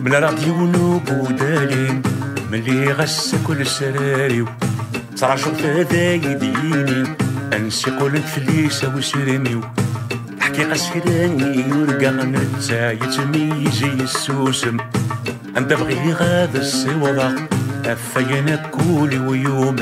من راديو نوبودالي ملي غس كل سراريو صرا شوف هذا يديني انسي قول فليسة وسرميو حقيقة سيراني ورقا نتا يتميزي السوسم انت بغي غادا السوضة افاينا كولي ويوم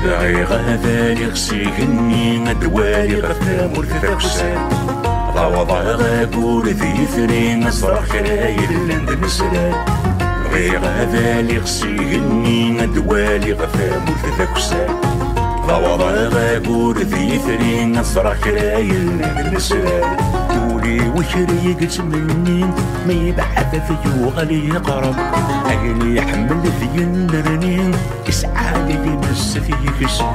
باغي غادا لي غسيقني ندوالي غثام ورثاكسان ضوضا غاقول ذي ثرين صرخ خايل لند نسلان باغي غادا لي غسيقني ندوالي غثام ورثاكسان ضوضا غاقول ذي ثرين صرخ خايل لند نسلان تولي وشريقت مني ما يبعث فيو غالي يقرب اللي يحمل ذي النرنين يسعى لي بس في كسر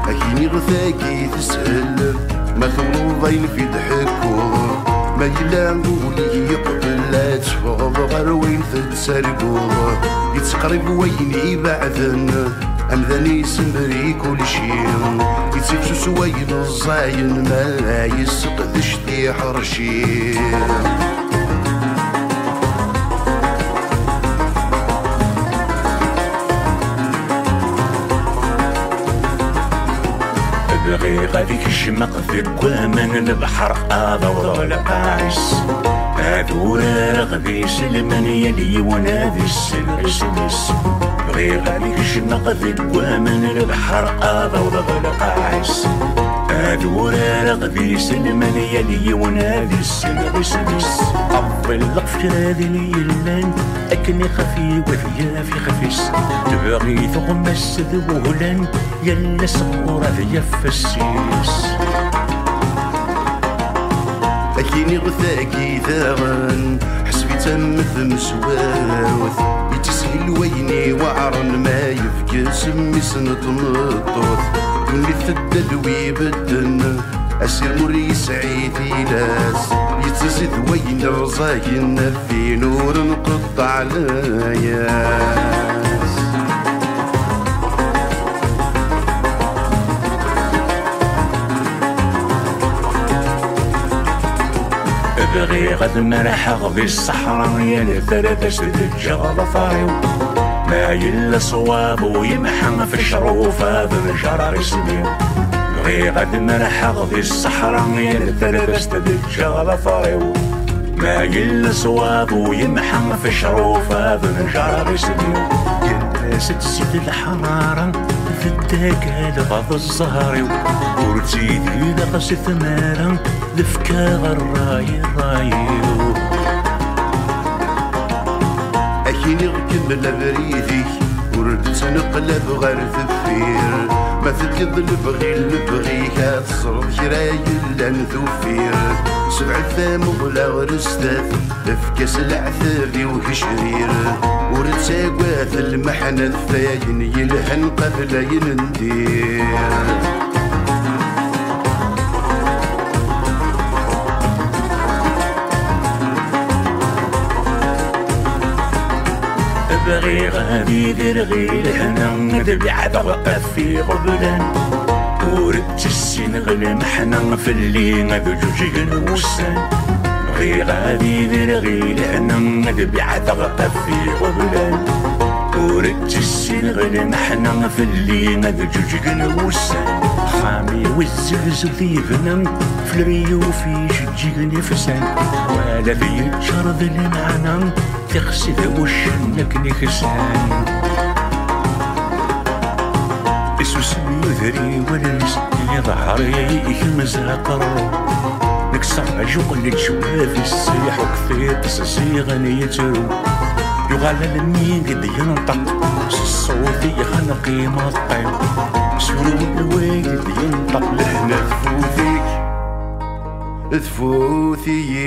أكيني غثاكي تسأل ما ثوضين في ضحكوه ما يلا نقولي يقبل لا تفغض غير وين تتسرقوه يتقرب وين يبعثن أمذاني سمري كل شيء يتسفسو سوين الزاين ما يسق ذشتي حرشي بغي غادي كشمق في كوامان البحر أضوض القاعس هذولا غادي سلمان يلي ونادي السلسلس بغي غادي كشمق في كوامان البحر أضوض القاعس هذولا غادي سلمان يلي ونادي السلسلس أفضل غفر هذي الليلان أكني خفي وذيا في خفيس تبغي تغمس ذوهلان يلا صورة ذي فالسيس أكيني غثاكي ثاغن حسبي تمث مسواوث يتسهل ويني وعرن ما يفكس مسنة مطوث مثل الدلوي بدن أسير مري سعيدي لاس يتزيد وين الرزاين في نور نقطع لاياس بغي غد مرحق في الصحراء يا الثلاثة سدجة غضفاريو ما يلا صواب ويمحن في الشروف هذا الجرار سميو بغي غد مرحق في الصحراء يا الثلاثة سدجة غضفاريو ما يلا صواب ويمحن في الشروف هذا الجرار سميو يلا تزيد الحرارة في الدقال غض الزهريو ورتيدي لغس ثمارة لفكا الراي رايو أكيني غكمل بريدي وردت نقلب غير ثفير ما تقض البغي كتصرف كراي لان ثفير سبع الفام ولا ورستاث لفكاس العثابي وكشرير ورتساقواث المحنة الثاين يلهن قبل يندير بغي غادي دير غير هنا ندبع ضغط في غبلان ورد السين غير محنا في اللي غادي جوجي نوسان بغي غادي دير غير هنا ندبع ضغط في غبلان ورد السين غير محنا في اللي غادي جوجي نوسان خامي والزغزو ذيبنا في الريو في شجي نفسان ولا في شرد اللي معنا تغسل وشنك نكسان اسوسمي ذري وليس ظهري مزاقر نكسر عجوق اللي تشواف السيح وكثير تسسيغ يترو يغلل مين قد ينطق الصوت يخنقي مطيب سولو الويل ينطق لهنا ثفوثيك ثفوثي